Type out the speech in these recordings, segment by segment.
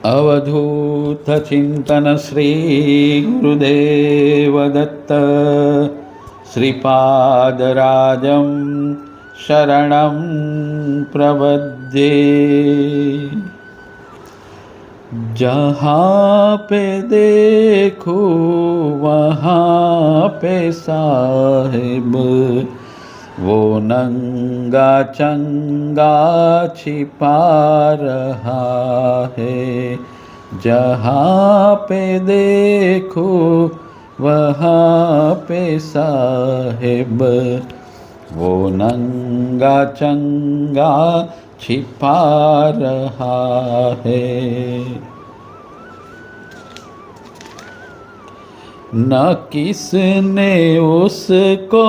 अवधूत चिंतन श्री गुरुदेव दत्त श्रीपादराजं शरणं प्रपद्ये। जहाँ पे देखो वहाँ पे साहिब वो नंगा चंगा छिपा रहा है। जहाँ पे देखो वहाँ पे साहिब वो नंगा चंगा छिपा रहा है। न किसने उसको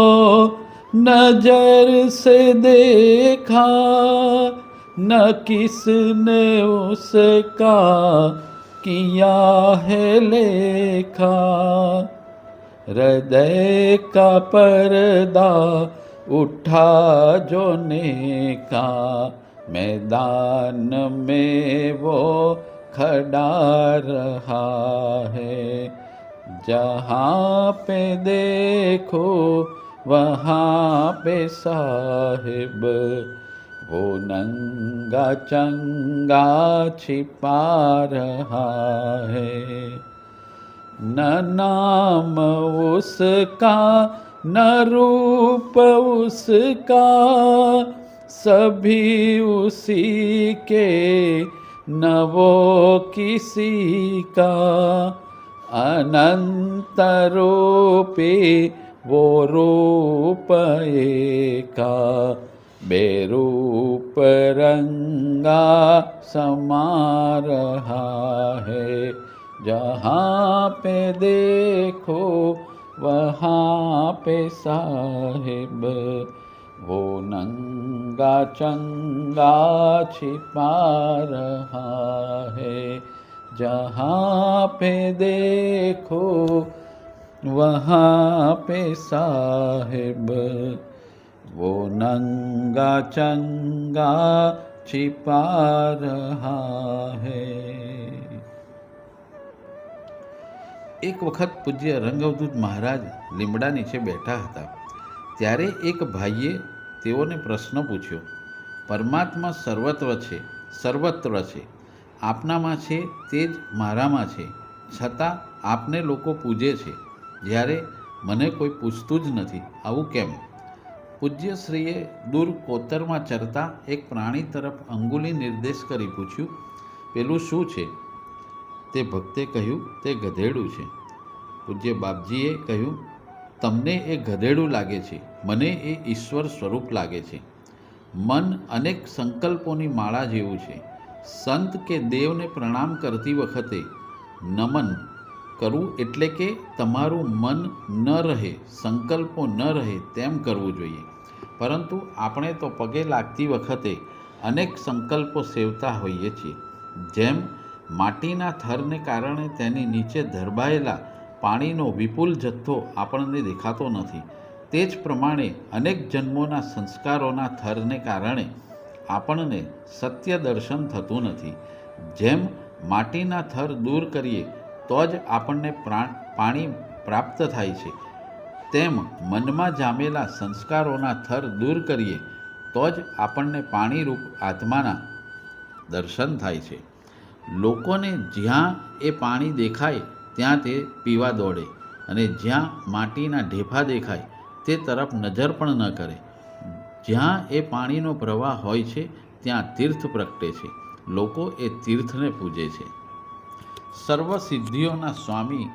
नजर से देखा, न किसने उसका किया है लेखा। हृदय का पर्दा उठा जो नेका, मैदान में वो खड़ा रहा है। जहाँ पे देखो वहाँ पे साहिब वो नंगा चंगा छिपा रहा है। न नाम उसका न रूप उसका, सभी उसी के न वो किसी का। अनंत रूपी वो रूप एका, बेरूप रंगा समा रहा है। जहाँ पे देखो वहाँ पे साहिब वो नंगा चंगा छिपा रहा है। जहाँ पे देखो वहाँ पे साहिब वो नंगा चंगा छिपा रहा है। एक वखत પૂજ્ય રંગઅવધૂત મહારાજ લીમડા નીચે બેઠા હતા, ત્યારે એક ભાઈએ તેઓને પ્રશ્ન પૂછ્યો, પરમાત્મા સર્વત્ર છે, આપનામાં છે તે જ મારામાં છે, છતાં આપને લોકો પૂજે છે, જ્યારે મને કોઈ પૂછતું જ નથી, આવું કેમ? પૂજ્યશ્રીએ દૂર કોતરમાં ચરતા એક પ્રાણી તરફ અંગુલી નિર્દેશ કરી પૂછ્યું, પેલું શું છે? તે ભક્તે કહ્યું, તે ગધેડું છે. પૂજ્ય બાપજીએ કહ્યું, તમને એ ગધેડું લાગે છે, મને એ ઈશ્વર સ્વરૂપ લાગે છે. મન અનેક સંકલ્પોની માળા જેવું છે. સંત કે દેવને પ્રણામ કરતી વખતે નમન કરવું એટલે કે તમારું મન ન રહે, સંકલ્પો ન રહે તેમ કરવું જોઈએ. પરંતુ આપણે તો પગે લાગતી વખતે અનેક સંકલ્પો સેવતા હોઈએ છીએ. જેમ માટીના થરને કારણે તેની નીચે ધરબાયેલા પાણીનો વિપુલ જથ્થો આપણને દેખાતો નથી, તે જ પ્રમાણે અનેક જન્મોના સંસ્કારોના થરને કારણે આપણને સત્ય દર્શન થતું નથી. જેમ માટીના થર દૂર કરીએ તો જ આપણને પાણી પ્રાપ્ત થાય છે, તેમ મનમાં જામેલા સંસ્કારોના થર દૂર કરીએ તો જ આપણને પાણીરૂપ આત્માના દર્શન થાય છે. લોકોને જ્યાં એ પાણી દેખાય ત્યાં તે પીવા દોડે અને જ્યાં માટીના ઢેફા દેખાય તે તરફ નજર પણ ન કરે. જ્યાં એ પાણીનો પ્રવાહ હોય છે ત્યાં તીર્થ પ્રગટે છે. લોકો એ તીર્થને પૂજે છે. સર્વ સિદ્ધિઓના સ્વામી,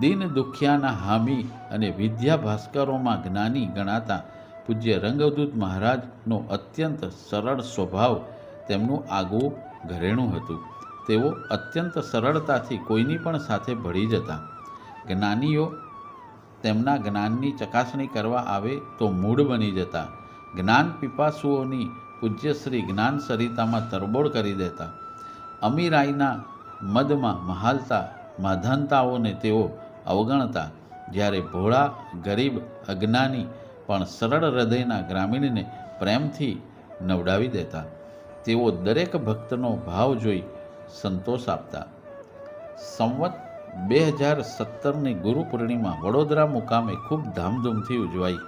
દીન દુખિયાના હામી અને વિદ્યા ભાસ્કરોમાં જ્ઞાની ગણાતા પૂજ્ય રંગઅવધૂત મહારાજનો અત્યંત સરળ સ્વભાવ તેમનું આગવું ઘરેણું હતું. તેઓ અત્યંત સરળતાથી કોઈની પણ સાથે ભળી જતા. જ્ઞાનીઓ તેમના જ્ઞાનની ચકાસણી કરવા આવે તો મૂળ બની જતા. જ્ઞાન પીપાસુઓની પૂજ્યશ્રી જ્ઞાન સરિતામાં તરબોળ કરી દેતા. અમીરાઈના મદમાં મહાલતા માધાનતાઓને તેઓ અવગણતા. જ્યારે ભોળા ગરીબ અજ્ઞાની પણ સરળ હૃદયના ગ્રામીણને પ્રેમથી નવડાવી દેતા. તેઓ દરેક ભક્તનો ભાવ જોઈ સંતોષ આપતા. સંવત 2017ની ગુરુ પૂર્ણિમા વડોદરા મુકામે ખૂબ ધામધૂમથી ઉજવાઈ.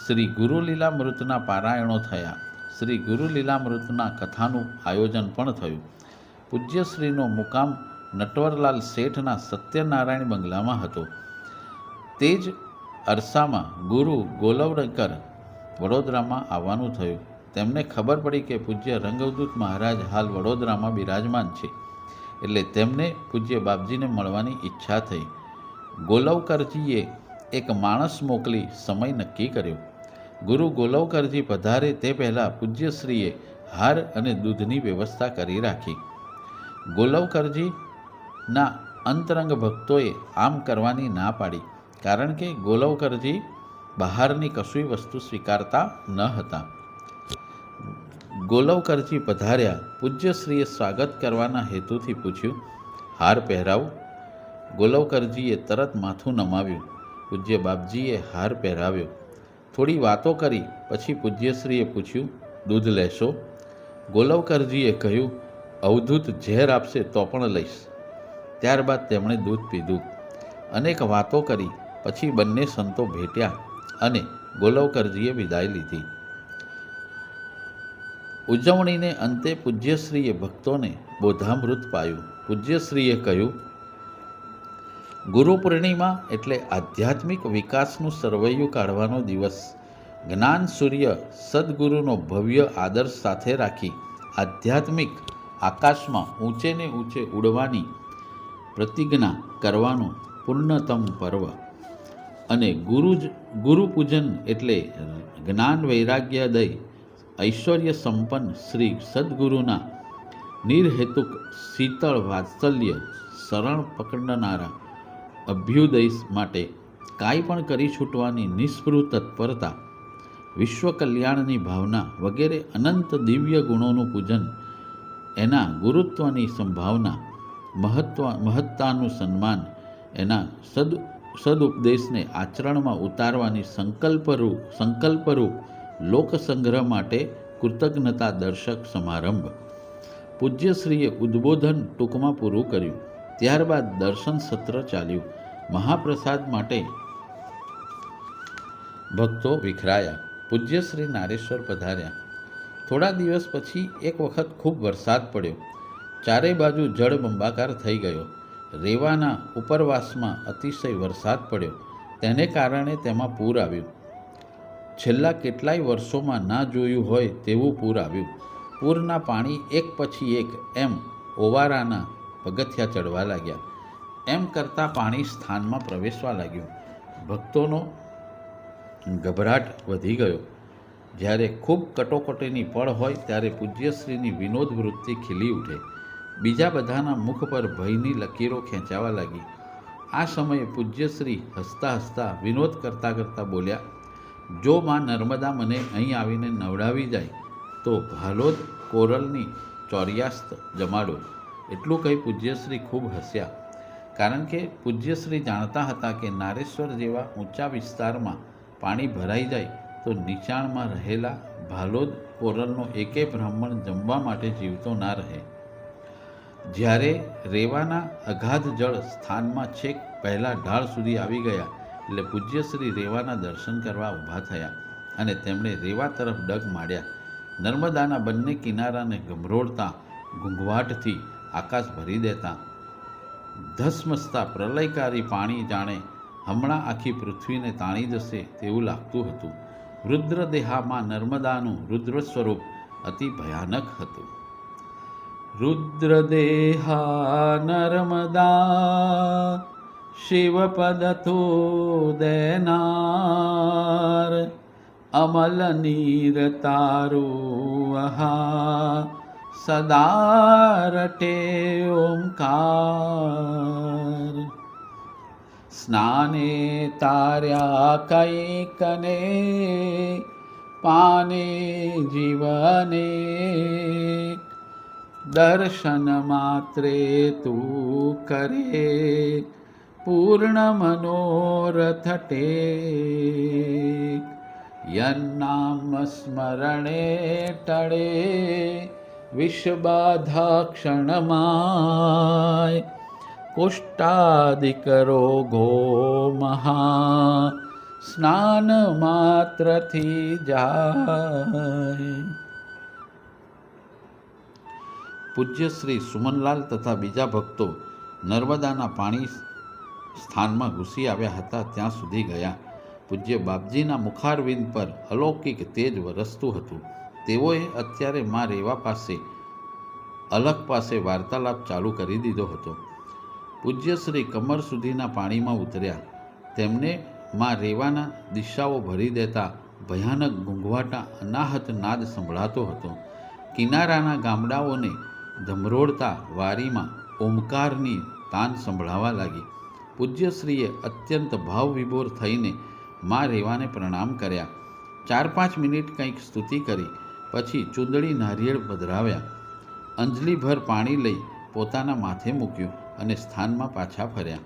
શ્રી ગુરુ લીલામૃતના પારાયણો થયા. શ્રી ગુરુ લીલામૃતના કથાનું આયોજન પણ થયું. પૂજ્યશ્રીનો મુકામ નટવરલાલ શેઠના સત્યનારાયણ બંગલામાં હતો. તે જ અરસામાં ગુરુ ગોલવલકર વડોદરામાં આવવાનું થયું. તેમને ખબર પડી કે પૂજ્ય રંગવદૂત મહારાજ હાલ વડોદરામાં બિરાજમાન છે, એટલે તેમને પૂજ્ય બાપજીને મળવાની ઈચ્છા થઈ. ગોલવકરજીએ એક માણસ મોકલી સમય નક્કી કર્યો. ગુરુ ગોલવકરજી પધારે તે પહેલાં પૂજ્યશ્રીએ હાર અને દૂધની વ્યવસ્થા કરી રાખી. ગોલવકરજીના અંતરંગ ભક્તોએ આમ કરવાની ના પાડી, કારણ કે ગોલવકરજી બહારની કશું વસ્તુ સ્વીકારતા ન હતા. ગોલવકરજી પધાર્યા. પૂજ્યશ્રીએ સ્વાગત કરવાના હેતુથી પૂછ્યું, હાર પહેરાવું? ગોલવકરજીએ તરત માથું નમાવ્યું. પૂજ્ય બાપજીએ હાર પહેરાવ્યો. થોડી વાતો કરી પછી પૂજ્યશ્રીએ પૂછ્યું, દૂધ લેશો? ગોલવકરજીએ કહ્યું, અવધૂત ઝેર આપશે તો પણ લઈશ. ત્યારબાદ તેમણે દૂધ પીધું. અનેક વાતો કરી પછી બંને સંતો ભેટ્યા અને ગોલવકરજીએ વિદાય લીધી. ઉજવણીને અંતે પૂજ્યશ્રીએ ભક્તોને બોધામૃત પાયું. પૂજ્યશ્રીએ કહ્યું, ગુરુ પૂર્ણિમા એટલે આધ્યાત્મિક વિકાસનું સરવૈયું કાઢવાનો દિવસ. જ્ઞાન સૂર્ય સદગુરુનો ભવ્ય આદર્શ સાથે રાખી આધ્યાત્મિક આકાશમાં ઊંચે ને ઊંચે ઉડવાની પ્રતિજ્ઞા કરવાનું પૂર્ણતમ પર્વ. અને ગુરુ પૂજન એટલે જ્ઞાન વૈરાગ્યદય ઐશ્વર્ય સંપન્ન શ્રી સદગુરુના નિર્હેતુક શીતળ વાત્સલ્ય શરણ પકડનારા અભ્યુદય માટે કાંઈ પણ કરી છૂટવાની નિસ્પૃહ તત્પરતા, વિશ્વ કલ્યાણની ભાવના વગેરે અનંત દિવ્ય ગુણોનું પૂજન, એના ગુરુત્વની સંભાવના, મહત્તાનું સન્માન, એના સદુપદેશને આચરણમાં ઉતારવાની સંકલ્પરૂપ લોકસંગ્રહ માટે કૃતજ્ઞતા દર્શક સમારંભ. પૂજ્યશ્રીએ ઉદ્બોધન ટૂંકમાં પૂરું કર્યું. ત્યારબાદ દર્શન સત્ર ચાલ્યું. મહાપ્રસાદ માટે ભક્તો વિખરાયા. પૂજ્યશ્રી નારેશ્વર પધાર્યા. થોડા દિવસ પછી એક વખત ખૂબ વરસાદ પડ્યો. ચારે બાજુ જળબંબાકાર થઈ ગયો. રેવાના ઉપરવાસમાં અતિશય વરસાદ પડ્યો. તેને કારણે તેમાં પૂર આવ્યું. છેલ્લા કેટલાય વર્ષોમાં ના જોયું હોય તેવું પૂર આવ્યું. પૂરના પાણી એક પછી એક એમ ઓવારાના પગથિયા ચડવા લાગ્યા. એમ કરતાં પાણી સ્થાનમાં પ્રવેશવા લાગ્યું. ભક્તોનો ગભરાટ વધી ગયો. જ્યારે ખૂબ કટોકટીની પળ હોય ત્યારે પૂજ્યશ્રીની વિનોદ વૃત્તિ ખીલી ઉઠે. બીજા બધાના મુખ પર ભયની લકીરો ખેંચાવા લાગી. આ સમયે પૂજ્યશ્રી હસતા હસતા વિનોદ કરતાં કરતાં બોલ્યા, જો માં નર્મદા મને અહીં આવીને નવડાવી જાય તો ભાલોદ કોરલની ચોર્યાસ્ત જમાડો. એટલું કહી પૂજ્યશ્રી ખૂબ હસ્યા, કારણ કે પૂજ્યશ્રી જાણતા હતા કે નારેશ્વર જેવા ઊંચા વિસ્તારમાં પાણી ભરાઈ જાય તો નીચાણમાં રહેલા ભાલોદ કોરલનો એકે બ્રાહ્મણ જમવા માટે જીવતો ના રહે. જ્યારે રેવાના અગાધ જળ સ્થાનમાં છેક પહેલાં ઢાળ સુધી આવી ગયા એટલે પૂજ્યશ્રી રેવાના દર્શન કરવા ઊભા થયા અને તેમણે રેવા તરફ ડગ માંડ્યા. નર્મદાના બંને કિનારાને ગમરોળતા ઘૂંઘવાટથી આકાશ ભરી દેતા ધસમસતા પ્રલયકારી પાણી જાણે હમણાં આખી પૃથ્વીને તાણી જશે તેવું લાગતું હતું. રુદ્રદેહામાં નર્મદાનું રુદ્ર સ્વરૂપ અતિ ભયાનક હતું. રુદ્રદેહા નર્મદા શિવપદતો દેનાર અમલ નીર તારુહા સદા રટે ઓમકાર. સ્નાને તાર્યા કૈકને પાને જીવને દર્શન માત્રે તું કરે પૂર્ણ મનોરથ ટેક. યન્નામ સ્મરણે ટળે વિષબાધા ક્ષણમાય, કુષ્ઠાદિક રોગો મહા, સ્નાન માત્રથી જાય. પૂજ્ય શ્રી સુમનલાલ તથા બીજા ભક્તો નર્મદાના પાણી સ્થાનમાં ઘૂસી આવ્યા હતા ત્યાં સુધી ગયા. પૂજ્ય બાપજીના મુખારવિંદ પર અલૌકિક તેજ વરસતું હતું. તેઓએ અત્યારે માં રેવા પાસે અલખ પાસે વાર્તાલાપ ચાલુ કરી દીધો હતો. પૂજ્ય શ્રી કમર સુધીના પાણીમાં ઉતર્યા. તેમને માં રેવાના દિશાઓ ભરી દેતા ભયાનક ગુંગવાટા અનાહત નાદ સંભળાતો હતો. કિનારાના ગામડાઓને ધમરોડતા વારીમાં ઓમકારની તાન સંભળાવા લાગી. પૂજ્યશ્રીએ અત્યંત ભાવવિભોર થઈને માં રેવાને પ્રણામ કર્યા. 4-5 મિનિટ કંઈક સ્તુતિ કરી પછી ચૂંદડી નારિયેળ પધરાવ્યા. અંજલિભર પાણી લઈ પોતાના માથે મૂક્યું અને સ્થાનમાં પાછા ફર્યા.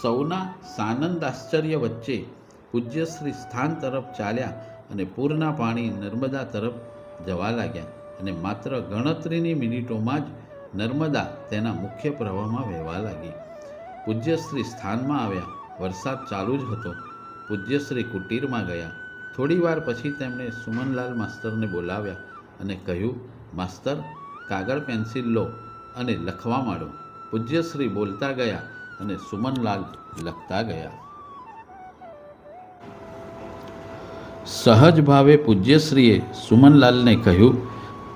સૌના સાનંદ આશ્ચર્ય વચ્ચે પૂજ્યશ્રી સ્થાન તરફ ચાલ્યા અને પૂરના પાણી નર્મદા તરફ જવા લાગ્યા અને માત્ર ગણતરીની મિનિટોમાં જ નર્મદા તેના મુખ્ય પ્રવાહમાં વહેવા લાગી. પૂજ્યશ્રી સ્થાનમાં આવ્યા. વરસાદ ચાલુ જ હતો. પૂજ્યશ્રી કુટીરમાં ગયા. થોડી વાર પછી તેમણે સુમનલાલ માસ્તરને બોલાવ્યા અને કહ્યું, માસ્તર, કાગળ પેન્સિલ લો અને લખવા માંડો. પૂજ્યશ્રી બોલતા ગયા અને સુમનલાલ લખતા ગયા. સહજ ભાવે પૂજ્યશ્રીએ સુમનલાલને કહ્યું,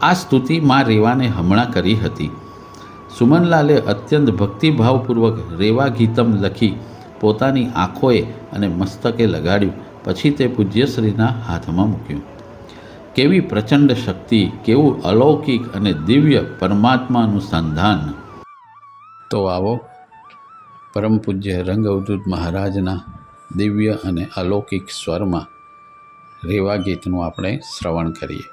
આ સ્તુતિ માં રેવાને હમણાં કરી હતી. સુમનલાલે અત્યંત ભક્તિભાવપૂર્વક રેવા ગીતમ લખી પોતાની આંખોએ અને મસ્તકે લગાડ્યું. પછી તે પૂજ્યશ્રીના હાથમાં મૂક્યું. કેવી પ્રચંડ શક્તિ, કેવું અલૌકિક અને દિવ્ય પરમાત્માનું સંધાન! તો આવો પરમ પૂજ્ય રંગ અવધૂત મહારાજના દિવ્ય અને અલૌકિક સ્વરમાં રેવા ગીતનું આપણે શ્રવણ કરીએ.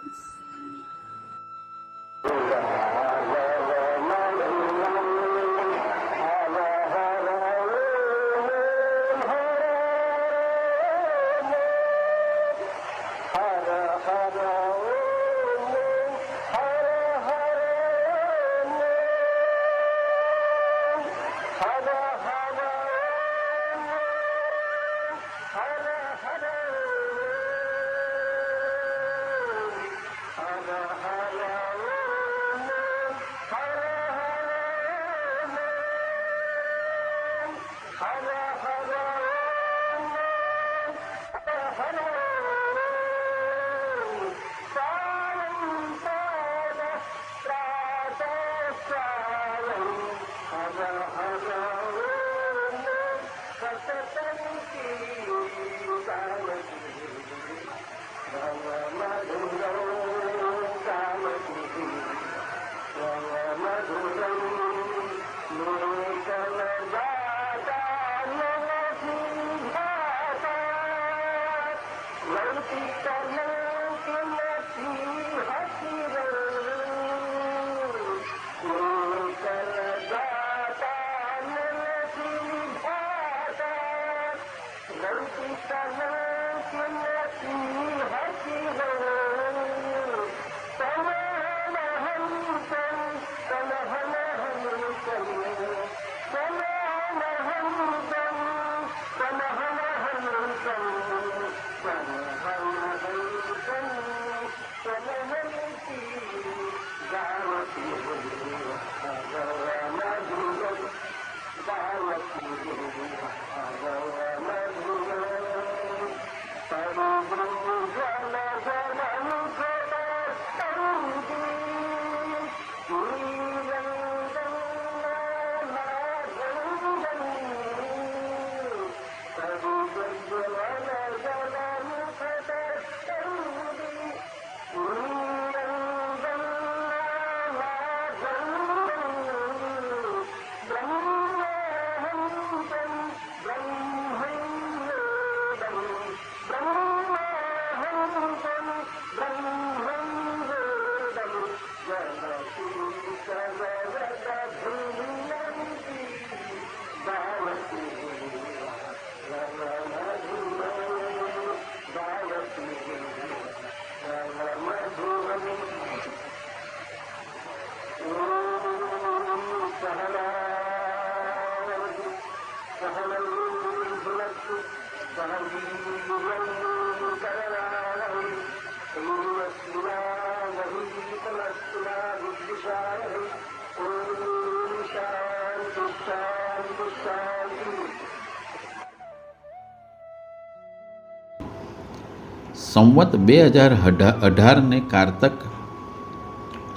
સંવત 2018 કારતક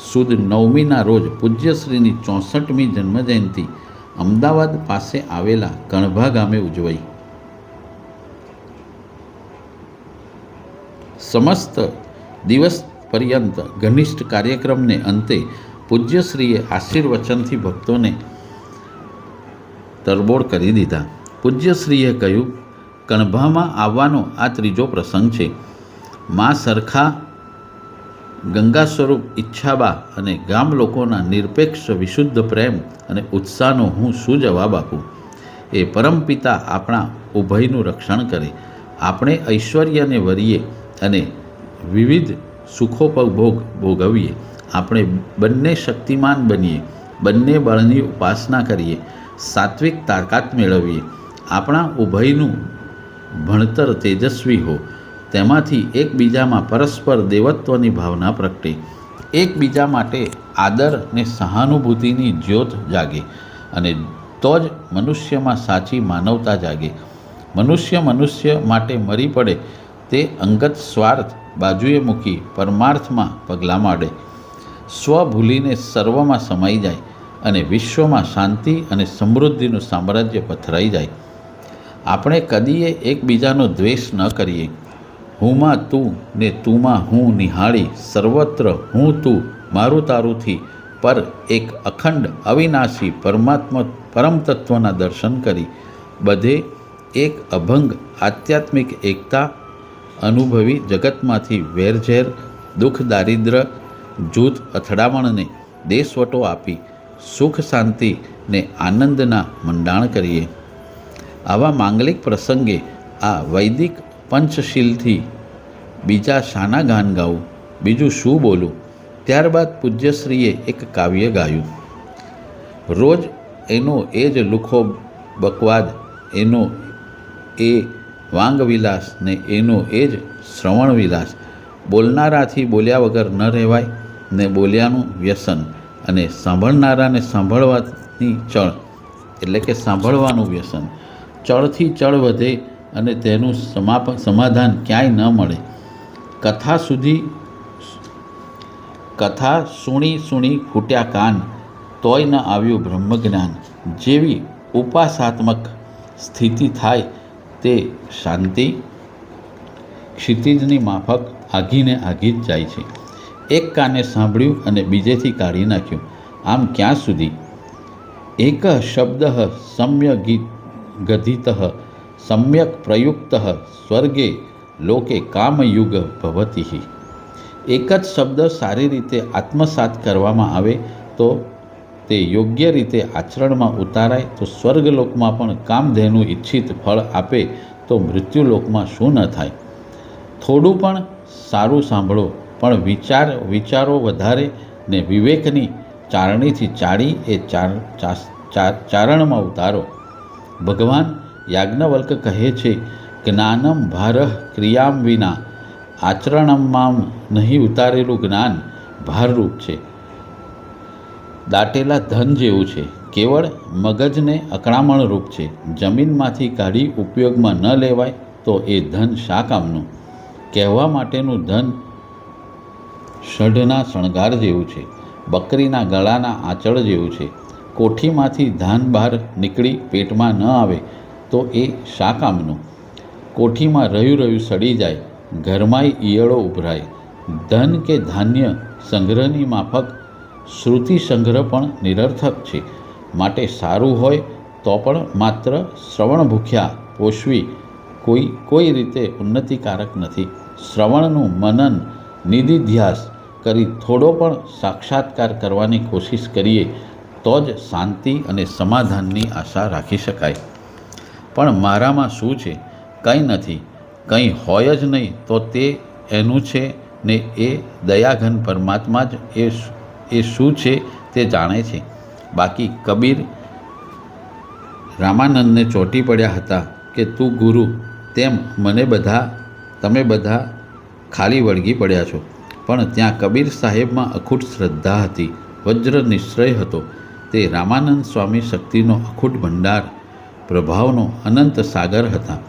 સુદ 9મીના રોજ પૂજ્યશ્રીની 64મી જન્મજયંતિ અમદાવાદ પાસે આવેલા કણભા ગામે ઉજવાઈ. સમસ્ત દિવસ પર્યંત ઘનિષ્ઠ કાર્યક્રમને અંતે પૂજ્યશ્રીએ આશીર્વચનથી ભક્તોને તરબોળ કરી દીધા. પૂજ્યશ્રીએ કહ્યું, કણભામાં આવવાનો આ ત્રીજો પ્રસંગ છે. મા સરખા, ગંગા સ્વરૂપ ઈચ્છાબા અને ગામ લોકોના નિરપેક્ષ વિશુદ્ધ પ્રેમ અને ઉત્સાહનો હું શું જવાબ આપું? એ પરમપિતા આપણા ઉભયનું રક્ષણ કરે, આપણે ઐશ્વર્યને વરીએ અને વિવિધ સુખોપભોગ ભોગવીએ. આપણે બંને શક્તિમાન બનીએ, બંને બળની ઉપાસના કરીએ, સાત્વિક તાકાત મેળવીએ. આપણા ઉભયનું ભણતર તેજસ્વી હો, તેમાંથી એકબીજામાં પરસ્પર દેવત્વની ભાવના પ્રગટે, એકબીજા માટે આદર અને સહાનુભૂતિની જ્યોત જાગે, અને તો જ મનુષ્યમાં સાચી માનવતા જાગે. મનુષ્ય માટે મરી પડે તે અંગત સ્વાર્થ બાજુએ મૂકી પરમાર્થમાં પગલાં માંડે, સ્વ ભૂલીને સર્વમાં સમાઈ જાય અને વિશ્વમાં શાંતિ અને સમૃદ્ધિનું સામ્રાજ્ય પથરાઈ જાય. આપણે કદીએ એકબીજાનો દ્વેષ ન કરીએ. હુંમાં તું ને તુંમાં હું નિહાળી, સર્વત્ર હું તું મારું તારુંથી પર એક અખંડ અવિનાશી પરમ તત્વના દર્શન કરી બધે એક અભંગ આધ્યાત્મિક એકતા અનુભવી જગતમાંથી વેરઝેર, દુઃખ, દારિદ્ર્ય, જૂથ, અથડામણને દેશવટો આપી સુખ, શાંતિ ને આનંદના મંડાણ કરીએ. આવા માંગલિક પ્રસંગે આ વૈદિક પંચશીલથી બીજા શાના ગાન ગાવું, બીજું શું બોલું? ત્યારબાદ પૂજ્યશ્રીએ એક કાવ્ય ગાયું. રોજ એનો એ જ લુખો બકવાદ, એનો એ વાંગવિલાસ ને એનો એ જ શ્રવણવિલાસ. બોલનારાથી બોલ્યા વગર ન રહેવાય ને બોલ્યાનું વ્યસન, અને સાંભળનારાને સાંભળવાની ચળ એટલે કે સાંભળવાનું વ્યસન. ચળથી ચળ વધે અને તેનું સમાધાન ક્યાંય ન મળે. કથા સુણી ફૂટ્યા કાન, તોય ન આવ્યું બ્રહ્મજ્ઞાન. જેવી ઉપાસાત્મક સ્થિતિ થાય તે શાંતિ ક્ષિતિજની માફક આઘીને આઘી જ જાય છે. એક કાને સાંભળ્યું અને બીજેથી કાઢી નાખ્યું, આમ ક્યાં સુધી? એક શબ્દ સમ્યગધિત સમ્યક પ્રયુક્ત સ્વર્ગે લોકે કામયુગ ભવતી. એક જ શબ્દ સારી રીતે આત્મસાત કરવામાં આવે તો તે યોગ્ય રીતે આચરણમાં ઉતારાય તો સ્વર્ગલોકમાં પણ કામધેનું ઈચ્છિત ફળ આપે તો મૃત્યુલોકમાં શું ન થાય? થોડું પણ સારું સાંભળો, પણ વિચારો વધારે ને વિવેકની ચારણીથી ચાળી એ ચારણમાં ઉતારો. ભગવાન યાજ્ઞવલ્ક કહે છે, જ્ઞાનમ ભારઃ ક્રિયામ વિના, આચરણમાં નહીં ઉતારેલું જ્ઞાન ભારરૂપ છે. દાટેલા ધન જેવું છે, કેવળ મગજને અકળામણરૂપ છે. જમીનમાંથી કાઢી ઉપયોગમાં ન લેવાય તો એ ધન શા કામનું? કહેવા માટેનું ધન ષઢના શણગાર જેવું છે, બકરીના ગળાના આંચળ જેવું છે. કોઠીમાંથી ધાન બહાર નીકળી પેટમાં ન આવે તો એ શા કામનું? કોઠીમાં રહ્યું સડી જાય, ઘરમાંય ઈયળો ઉભરાય. ધન કે ધાન્ય સંગ્રહની માફક શ્રુતિ સંગ્રહ પણ નિરર્થક છે. માટે સારું હોય તો પણ માત્ર શ્રવણ ભૂખ્યા પોષવી કોઈ રીતે ઉન્નતિકારક નથી. શ્રવણનું મનન નિધિધ્યાસ કરી થોડો પણ સાક્ષાત્કાર કરવાની કોશિશ કરીએ તો જ શાંતિ અને સમાધાનની આશા રાખી શકાય. પણ મારામાં શું છે? કંઈ નથી. કંઈ હોય જ નહીં તો તે એનું છે ને એ દયાઘન પરમાત્મા જ એ શું છે તે જાણે છે. બાકી કબીર રામાનંદને ચોંટી પડ્યા હતા કે તું ગુરુ, તેમ તમે બધા ખાલી વળગી પડ્યા છો. પણ ત્યાં કબીર સાહેબમાં અખૂટ શ્રદ્ધા હતી, વજ્ર નિશ્ચય હતો. તે રામાનંદ સ્વામી શક્તિનો અખૂટ ભંડાર પ્રભાવનો અનંત સાગર હતા.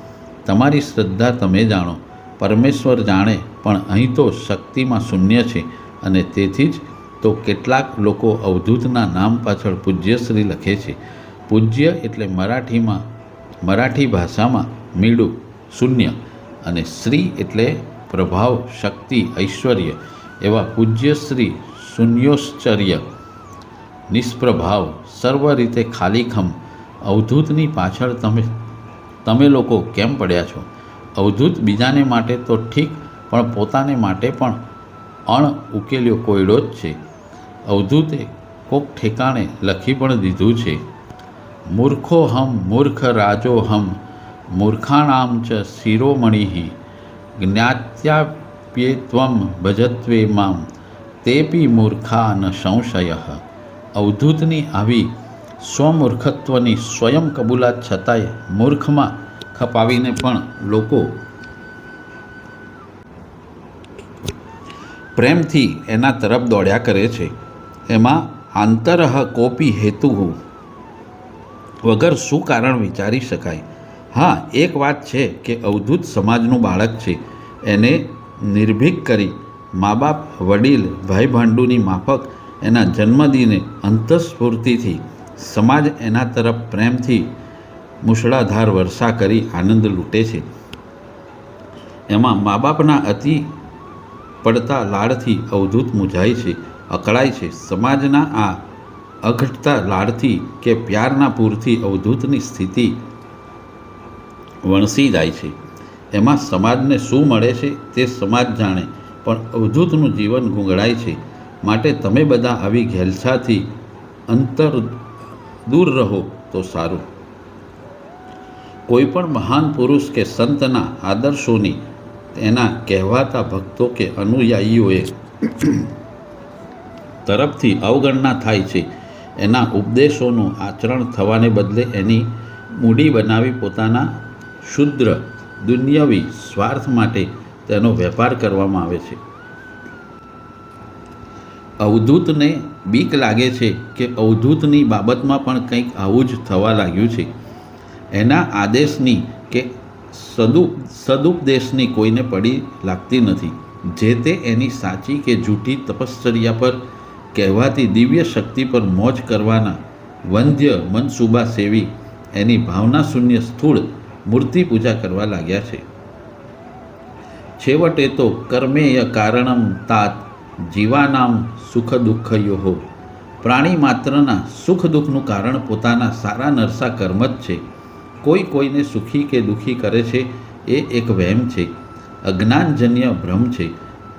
તમારી શ્રદ્ધા તમે જાણો, પરમેશ્વર જાણે, પણ અહીં તો શક્તિમાં શૂન્ય છે. અને તેથી જ તો કેટલાક લોકો અવધૂતના નામ પાછળ પૂજ્યશ્રી લખે છે. પૂજ્ય એટલે મરાઠી ભાષામાં મીંડું, શૂન્ય, અને શ્રી એટલે પ્રભાવ, શક્તિ, ઐશ્વર્ય. એવા પૂજ્યશ્રી શૂન્યોશ્ચર્ય, નિષ્પ્રભાવ, સર્વ રીતે ખાલીખમ અવધૂતની પાછળ તમે લોકો કેમ પડ્યા છો? અવધૂત બીજાને માટે તો ઠીક, પણ પોતાને માટે પણ ઉકેલ્યો કોયડો જ છે. અવધૂતે કોક ઠેકાણે લખી પણ દીધું છે, મૂર્ખોહમ મૂર્ખ રાજોહમ મૂર્ખાણામ ચ શિરોમણિ જ્ઞાત્યાપ્યેત્વમ ભજત્વે મામ તેપી મૂર્ખા ન સંશય. અવધૂતની આવી સ્વમૂર્ખત્વની સ્વયં કબૂલાત છતાંય મૂર્ખમાં ખપાવીને પણ લોકો પ્રેમથી એના તરફ દોડ્યા કરે છે. એમાં આંતરઃ કોપી હેતુ વગર શું કારણ વિચારી શકાય? હા, એક વાત છે કે અવધૂત સમાજનું બાળક છે. એને નિર્ભીક કરી મા બાપ, વડીલ, ભાઈ ભાંડુની માફક એના જન્મદિને અંતઃસ્ફૂર્તિથી સમાજ એના તરફ પ્રેમથી મુશળાધાર વર્ષા કરી આનંદ લૂંટે છે. એમાં મા બાપના અતિ પડતા લાડથી અવધૂત મૂંઝાય છે, અકળાય છે. સમાજના આ અઘટતા લાડથી કે પ્યારના પૂરથી અવધૂતની સ્થિતિ વણસી જાય છે. એમાં સમાજને શું મળે છે તે સમાજ જાણે, પણ અવધૂતનું જીવન ગૂંગળાય છે. માટે તમે બધા આવી ઘેલછાથી દૂર રહો તો સારું. કોઈ પણ મહાન પુરુષ કે સંતના આદર્શોની તેના કહેવાતા ભક્તો કે અનુયાયીઓએ તરફથી અવગણના થાય છે. એના ઉપદેશોનું આચરણ થવાને બદલે એની મૂડી બનાવી પોતાના ક્ષુદ્ર દુન્યવી સ્વાર્થ માટે તેનો વેપાર કરવામાં આવે છે. અવધૂતને બીક લાગે છે કે અવધૂતની બાબતમાં પણ કંઈક આવું જ થવા લાગ્યું છે. એના આદેશની કે સદુપદેશની કોઈને પડી લાગતી નથી. જે તે એની સાચી કે જૂઠી તપશ્ચર્યા પર કહેવાતી દિવ્ય શક્તિ પર મોજ કરવાના વંધ્ય મનસુબા સેવી એની ભાવના શૂન્ય સ્થૂળ મૂર્તિ પૂજા કરવા લાગ્યા છે. છેવટે તો કર્મેય કારણમ તાત જીવાનામ સુખ દુઃખયો. પ્રાણી માત્રના સુખ દુઃખનું કારણ પોતાના સારા નરસા કર્મ જ છે. કોઈ કોઈને સુખી કે દુઃખી કરે છે એ એક વહેમ છે, અજ્ઞાનજન્ય ભ્રમ છે.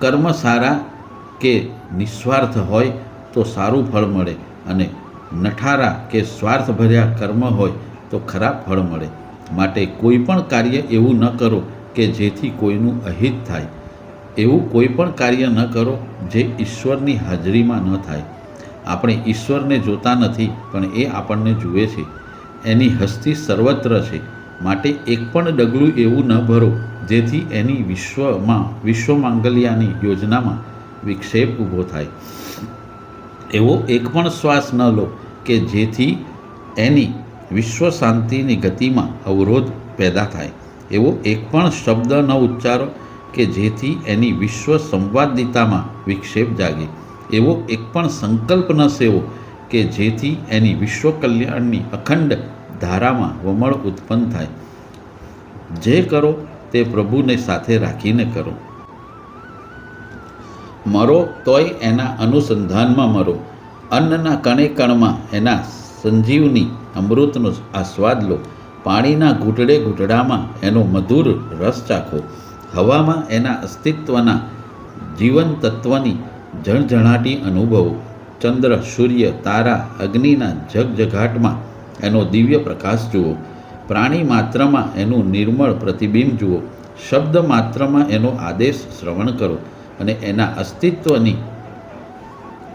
કર્મ સારા કે નિસ્વાર્થ હોય તો સારું ફળ મળે, અને નઠારા કે સ્વાર્થભર્યા કર્મ હોય તો ખરાબ ફળ મળે. માટે કોઈ પણ કાર્ય એવું ન કરો કે જેથી કોઈનું અહિત થાય. એવું કોઈ પણ કાર્ય ન કરો જે ઈશ્વરની હાજરીમાં ન થાય. આપણે ઈશ્વરને જોતા નથી, પણ એ આપણને જુએ છે. એની હસ્તી સર્વત્ર છે. માટે એક પણ ડગલું એવું ન ભરો જેથી એની વિશ્વમાંગલ્યાની યોજનામાં વિક્ષેપ ઊભો થાય. એવો એક પણ શ્વાસ ન લો કે જેથી એની વિશ્વ શાંતિની ગતિમાં અવરોધ પેદા થાય. એવો એક પણ શબ્દ ન ઉચ્ચારો કે જેથી એની વિશ્વ સંવાદિતામાં વિક્ષેપ જાગે. એવો એક પણ સંકલ્પ ન સેવો કે જેથી એની વિશ્વ કલ્યાણની અખંડ ધારામાં વમળ ઉત્પન્ન થાય. જે કરો તે પ્રભુને સાથે રાખીને કરો. મરો તોય એના અનુસંધાનમાં મરો. અન્નના કણે કણમાં એના સંજીવની અમૃતનો આસ્વાદ લો. પાણીના ઘૂંટડે ઘૂંટડામાં એનો મધુર રસ ચાખો. હવામાં એના અસ્તિત્વના જીવન તત્વની ઝણઝણાટી અનુભવો. ચંદ્ર, સૂર્ય, તારા, અગ્નિના ઝગઝઘાટમાં એનો દિવ્ય પ્રકાશ જુઓ. પ્રાણી માત્રમાં એનું નિર્મળ પ્રતિબિંબ જુઓ. શબ્દ માત્રમાં એનો આદેશ શ્રવણ કરો, અને એના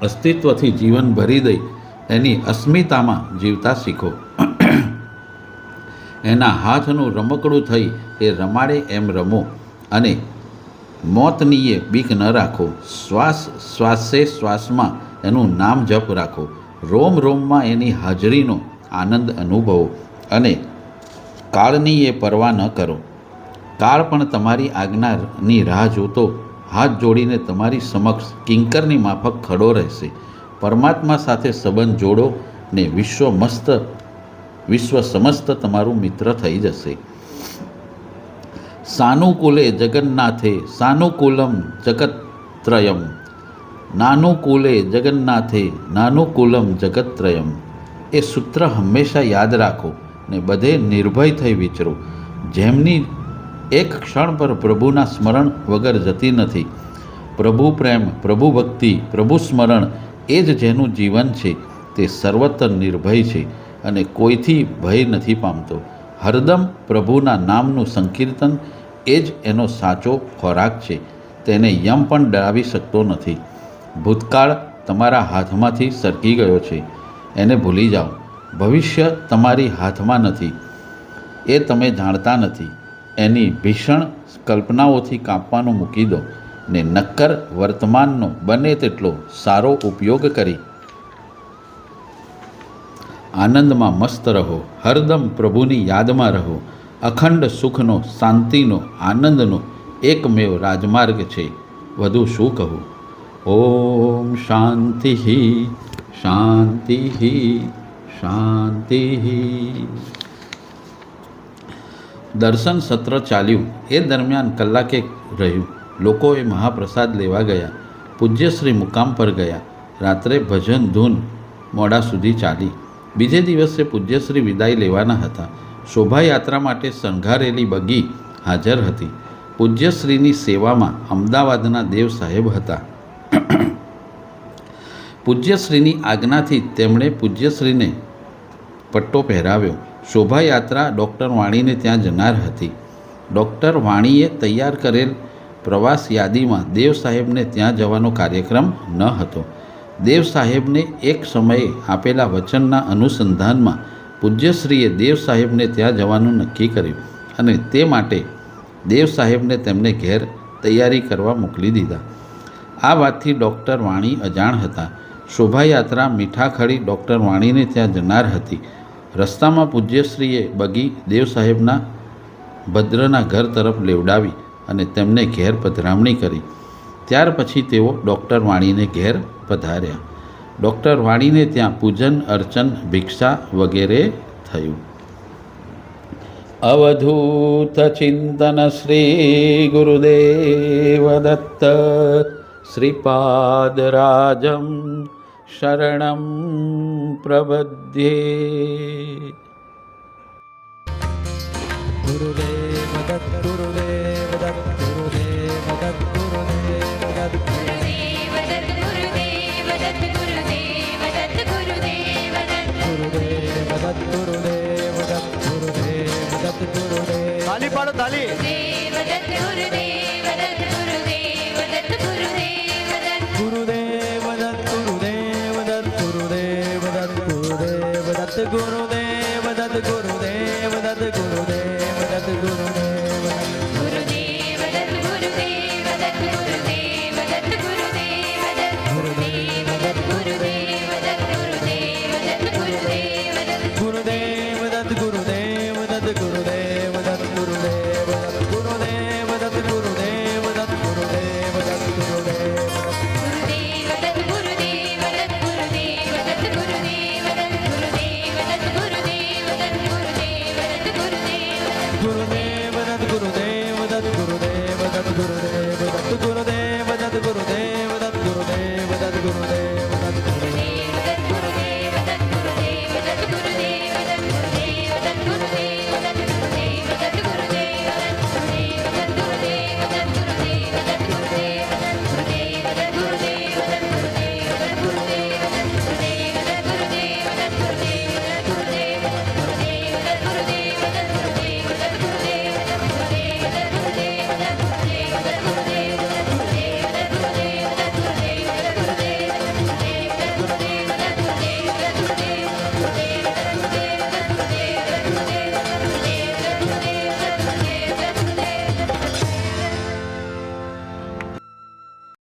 અસ્તિત્વથી જીવન ભરી દઈ એની અસ્મિતામાં જીવતા શીખો. એના હાથનું રમકડું થઈ એ રમાડે એમ રમો, અને મોતનીએ બીક ન રાખો. શ્વાસે શ્વાસમાં એનું નામ જપ રાખો. રોમ રોમમાં એની હાજરીનો આનંદ અનુભવો, અને કાળની એ પરવા ન કરો. કાળ પણ તમારી આજ્ઞાની રાહ જોતો હાથ જોડીને તમારી સમક્ષ કિંકરની માફક ખડો રહેશે. પરમાત્મા સાથે સંબંધ જોડો ને વિશ્વ સમસ્ત તમારું મિત્ર થઈ જશે. સાનુકૂલે જગન્નાથે સાનુકૂલમ જગત્ત્રયમ, નાનુકૂલે જગન્નાથે નાનુકૂલમ જગત્ત્રયમ. એ સૂત્ર હંમેશા યાદ રાખો ને બધે નિર્ભય થઈ વિચરો. જેમની એક ક્ષણ પર પ્રભુના સ્મરણ વગર જતી નથી. પ્રભુ પ્રેમ, પ્રભુ ભક્તિ, પ્રભુ સ્મરણ એ જ જેનું જીવન છે તે સર્વત્ર નિર્ભય છે અને કોઈથી ભય નથી પામતો. હરદમ પ્રભુના નામનું સંકીર્તન એ જ એનો સાચો ખોરાક છે. તેને યમ પણ ડરાવી શકતો નથી. ભૂતકાળ તમારા હાથમાંથી સરકી ગયો છે, એને ભૂલી જાઓ. ભવિષ્ય તમારી હાથમાં નથી, એ તમે જાણતા નથી. એની ભીષણ કલ્પનાઓથી કાપવાનું મૂકી દો ને નક્કર વર્તમાનનો બને તેટલો સારો ઉપયોગ કરી આનંદમાં મસ્ત રહો. હરદમ પ્રભુની યાદમાં રહો. અખંડ સુખનો, શાંતિનો, આનંદનો એકમેવ રાજમાર્ગ છે. વધુ શું કહું? ઓમ શાંતિ શાંતિ શાંતિ. દર્શન સત્ર ચાલ્યું. એ દરમિયાન કલાકે રહ્યું. લોકોએ મહાપ્રસાદ લેવા ગયા. પૂજ્યશ્રી મુકામ પર ગયા. રાત્રે ભજન ધૂન મોડા સુધી ચાલી. બીજે દિવસે પૂજ્યશ્રી વિદાય લેવાના હતા. શોભાયાત્રા માટે શણગારેલી બગી હાજર હતી. પૂજ્યશ્રીની સેવામાં અમદાવાદના દેવ સાહેબ હતા. પૂજ્યશ્રીની આજ્ઞાથી તેમણે પૂજ્યશ્રીને પટ્ટો પહેરાવ્યો. શોભાયાત્રા ડૉક્ટર વાણીને ત્યાં જનાર હતી. ડૉક્ટર વાણીએ તૈયાર કરેલ પ્રવાસ યાદીમાં દેવ સાહેબને ત્યાં જવાનો કાર્યક્રમ ન હતો. દેવ સાહેબને એક સમયે આપેલા વચનના અનુસંધાનમાં પૂજ્યશ્રીએ દેવ સાહેબને ત્યાં જવાનું નક્કી કર્યું અને તે માટે દેવ સાહેબને તેમને ઘેર તૈયારી કરવા મોકલી દીધા. આ વાતથી ડૉક્ટર વાણી અજાણ હતા. શોભાયાત્રા મીઠાખડી ડૉક્ટર વાણીને ત્યાં જનાર હતી. રસ્તામાં પૂજ્યશ્રીએ બગી દેવ સાહેબના ભદ્રના ઘર તરફ લેવડાવી અને તેમને ઘેર પધરામણી કરી. ત્યાર પછી તેઓ ડૉક્ટર વાણીને ઘેર પધાર્યા. ડૉક્ટર વાણીને ત્યાં પૂજન અર્ચન ભિક્ષા વગેરે થયું. અવધૂત ચિંતન શ્રી ગુરુદેવ દત્ત શ્રીપાદરાજમ શરણમ પ્રબધ્યે. ગુરુદેવ દત્ત ગુરુદેવ દત્ત ગુરુદેવ દત્ત ગુરુદેવ દત્ત ગુરુદેવ દત્ત ગુરુદેવ દત્ત ગુરુદેવ દત્ત ગુરુદેવ દત્ત ગુરુદેવ દત્ત ગુરુદેવ દત્ત ગુરુદેવ દત્ત ગુરુદેવ. તાલી પાડો તાલી. ગુરુદેવ દત્ત ગુરુદેવ દત્ત ગુરુદેવ દત્ત ગુરુદેવ દત્ત ગુરુદેવ દત્ત ગુરુદેવ દત્ત ગુરુદેવ દત્ત ગુરુદેવ દત્ત ગુરુદેવ